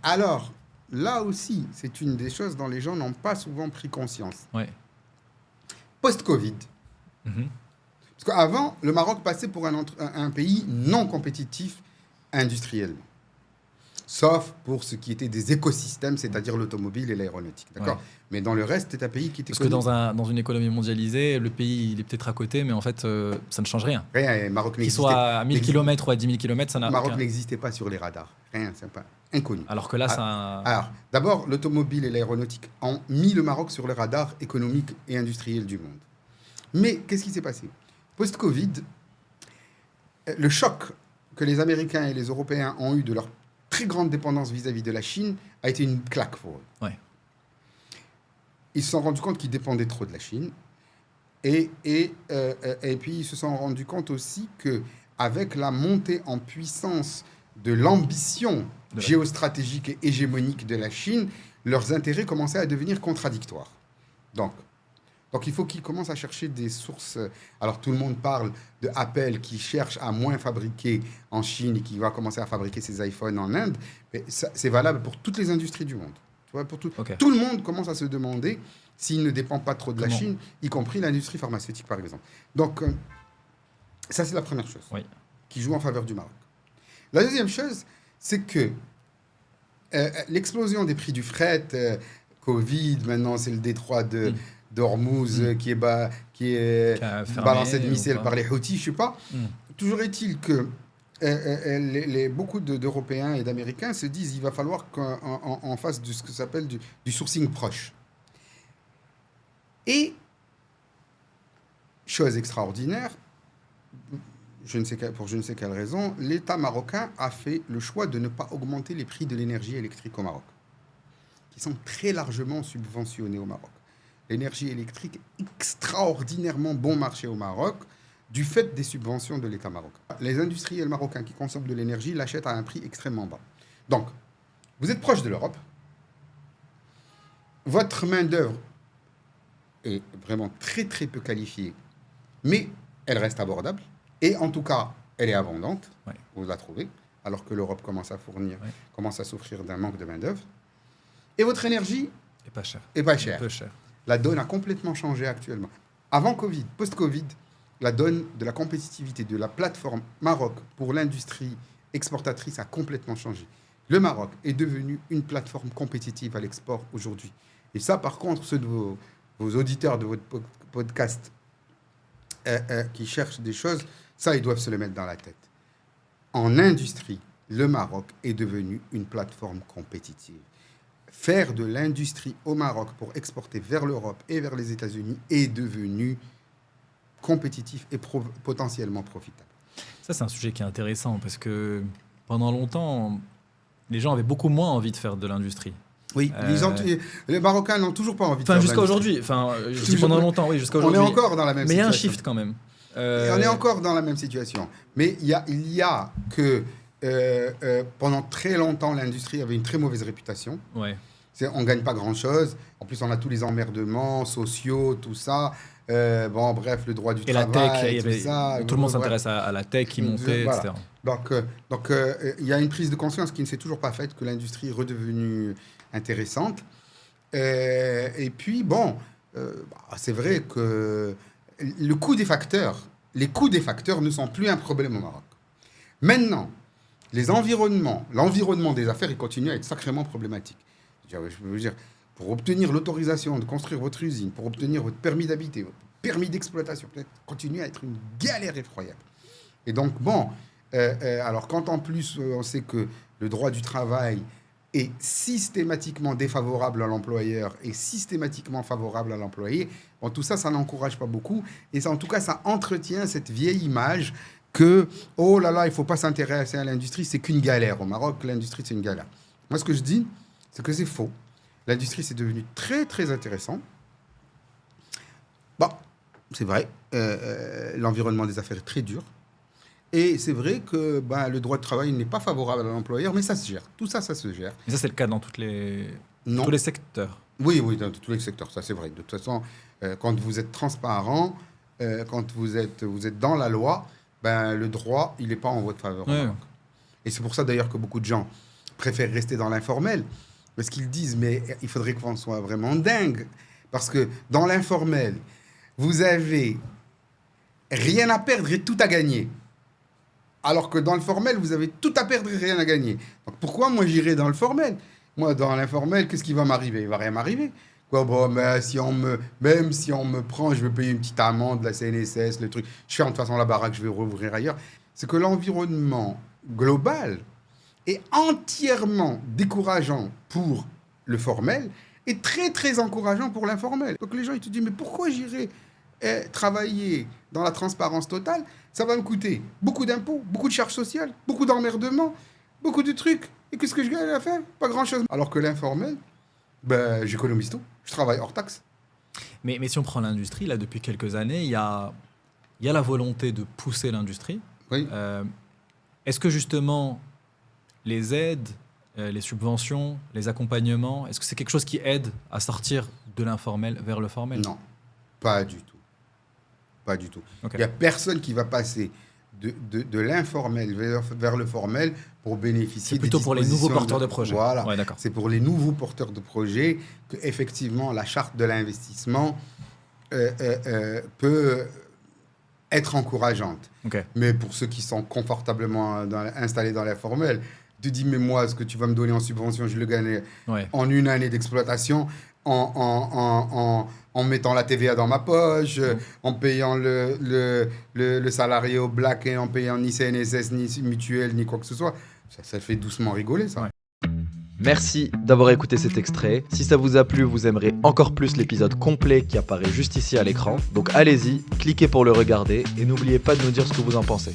Alors, là aussi, c'est une des choses dont les gens n'ont pas souvent pris conscience. Ouais. Post-Covid, Mhm. parce qu'avant, le Maroc passait pour un pays non compétitif industriellement. Sauf pour ce qui était des écosystèmes, c'est-à-dire l'automobile et l'aéronautique. D'accord. Ouais. Mais dans le reste, c'est un pays qui était Parce que connu. dans une économie mondialisée, le pays, il est peut-être à côté, mais en fait, ça ne change rien. Rien, Maroc Qu'il n'existait soit à 1000 km ou à 10 000 km, ça n'a Maroc aucun... n'existait pas sur les radars. Rien, c'est pas inconnu. Alors que là, Ah, ça... Alors, d'abord, l'automobile et l'aéronautique ont mis le Maroc sur le radar économique et industriel du monde. Mais qu'est-ce qui s'est passé? Post-Covid, le choc que les Américains et les Européens ont eu de leur très grande dépendance vis-à-vis de la Chine a été une claque pour eux. Ouais. Ils se sont rendus compte qu'ils dépendaient trop de la Chine. Et puis, ils se sont rendus compte aussi qu'avec la montée en puissance de l'ambition géostratégique et hégémonique de la Chine, leurs intérêts commençaient à devenir contradictoires. Donc il faut qu'ils commencent à chercher des sources. Alors, tout le monde parle de Apple qui cherche à moins fabriquer en Chine et qui va commencer à fabriquer ses iPhones en Inde. Mais c'est valable pour toutes les industries du monde. Tu vois, pour tout, Ok. tout le monde commence à se demander s'il ne dépend pas trop de la Comment Chine, y compris l'industrie pharmaceutique, par exemple. Donc, ça, c'est la première chose Oui. qui joue en faveur du Maroc. La deuxième chose, c'est que l'explosion des prix du fret, Covid, maintenant c'est le détroit d'Ormuz qui est Qui a fermé balancé de ou missiles pas. par les Houthis, je sais pas. Mm. Toujours est-il que beaucoup d'Européens et d'Américains se disent qu'il va falloir qu'on fasse ce que s'appelle du sourcing proche. Et, chose extraordinaire, pour je ne sais quelle raison, l'État marocain a fait le choix de ne pas augmenter les prix de l'énergie électrique au Maroc, qui sont très largement subventionnés au Maroc. L'énergie électrique est extraordinairement bon marché au Maroc du fait des subventions de l'État marocain. Les industriels marocains qui consomment de l'énergie l'achètent à un prix extrêmement bas. Donc, vous êtes proche de l'Europe, votre main-d'œuvre est vraiment très très peu qualifiée, mais elle reste abordable. Et en tout cas, elle est abondante, Ouais. vous la trouvez, alors que l'Europe commence à Ouais. commence à souffrir d'un manque de main-d'œuvre. Et votre énergie Et pas cher. est pas Un chère. peu cher. La donne a complètement changé actuellement. Avant Covid, post-Covid, la donne de la compétitivité de la plateforme Maroc pour l'industrie exportatrice a complètement changé. Le Maroc est devenu une plateforme compétitive à l'export aujourd'hui. Et ça, par contre, ceux de vos auditeurs de votre podcast qui cherchent des choses, ça, ils doivent se le mettre dans la tête. En industrie, le Maroc est devenu une plateforme compétitive. Faire de l'industrie au Maroc pour exporter vers l'Europe et vers les États-Unis est devenu compétitif et potentiellement profitable. Ça, c'est un sujet qui est intéressant parce que pendant longtemps, les gens avaient beaucoup moins envie de faire de l'industrie. Oui, les Marocains n'ont toujours pas envie de Enfin, faire jusqu'à de l'industrie. aujourd'hui. Enfin, je dis pendant longtemps, oui, jusqu'à On aujourd'hui. est encore dans la même Mais il y a situation. un shift quand même. Et on est encore dans la même situation. Mais il y a que pendant très longtemps, l'industrie avait une très mauvaise réputation. Ouais. On ne gagne pas grand-chose. En plus, on a tous les emmerdements sociaux, tout ça. Bon, bref, le droit du Et la travail, tech, tout ça. tout le monde Bref. s'intéresse à la tech qui montait, Voilà. etc. Donc, il y a une prise de conscience qui ne s'est toujours pas faite que l'industrie est redevenue intéressante. Et puis, bon, c'est vrai que les coûts des facteurs ne sont plus un problème au Maroc. Maintenant, l'environnement des affaires, il continue à être sacrément problématique. Je veux dire, pour obtenir l'autorisation de construire votre usine, pour obtenir votre permis d'habiter, votre permis d'exploitation, peut-être continue à être une galère effroyable. Et donc, bon, alors quand en plus on sait que le droit du travail est systématiquement défavorable à l'employeur et systématiquement favorable à l'employé, bon, tout ça, ça n'encourage pas beaucoup. Et ça, en tout cas, ça entretient cette vieille image que, oh là là, il ne faut pas s'intéresser à l'industrie, c'est qu'une galère. Au Maroc, l'industrie, c'est une galère. Moi, ce que je dis, c'est que c'est faux. L'industrie, c'est devenu très, très intéressant. Bon, c'est vrai, l'environnement des affaires est très dur. Et c'est vrai que le droit de travail n'est pas favorable à l'employeur, mais ça se gère. Tout ça, ça se gère. Et ça, c'est le cas dans tous les secteurs. Oui, dans tous les secteurs, ça c'est vrai. De toute façon, quand vous êtes transparent, quand vous êtes dans la loi, le droit, il n'est pas en votre faveur. Ouais. Et c'est pour ça d'ailleurs que beaucoup de gens préfèrent rester dans l'informel. Parce qu'ils disent, mais il faudrait qu'on soit vraiment dingue. Parce que dans l'informel, vous avez rien à perdre et tout à gagner. Alors que dans le formel, vous avez tout à perdre et rien à gagner. Donc pourquoi moi j'irai dans le formel? Moi, dans l'informel, qu'est-ce qui va m'arriver? Il va rien m'arriver. Quoi, bon, mais même si on me prend, je vais payer une petite amende, la CNSS, le truc. Je ferme de toute façon la baraque, je vais rouvrir ailleurs. C'est que l'environnement global est entièrement décourageant pour le formel et très, très encourageant pour l'informel. Donc les gens, ils te disent, mais pourquoi j'irai travailler dans la transparence totale? Ça va me coûter beaucoup d'impôts, beaucoup de charges sociales, beaucoup d'emmerdements, beaucoup de trucs. Et qu'est-ce que je gagne à faire? Pas grand-chose. Alors que l'informel, ben, j'économise tout. Je travaille hors taxe. Mais si on prend l'industrie, là, depuis quelques années, il y a la volonté de pousser l'industrie. Oui. Est-ce que justement, les aides, les subventions, les accompagnements, est-ce que c'est quelque chose qui aide à sortir de l'informel vers le formel? Non, pas du tout. Pas du tout. Ok. Il n'y a personne qui va passer de l'informel vers le formel pour bénéficier C'est plutôt des pour les nouveaux dispositions porteurs de projets. Voilà. Ouais, d'accord. C'est pour les nouveaux porteurs de projets que, effectivement, la charte de l'investissement peut être encourageante. Ok. Mais pour ceux qui sont confortablement installés dans l'informel, tu dis, mais moi, ce que tu vas me donner en subvention, je le gagne Ouais. en une année d'exploitation, en mettant la TVA dans ma poche, en payant le salarié au black et en payant ni CNSS, ni mutuelle, ni quoi que ce soit. Ça fait doucement rigoler, ça. Ouais. Merci d'avoir écouté cet extrait. Si ça vous a plu, vous aimerez encore plus l'épisode complet qui apparaît juste ici à l'écran. Donc allez-y, cliquez pour le regarder et n'oubliez pas de nous dire ce que vous en pensez.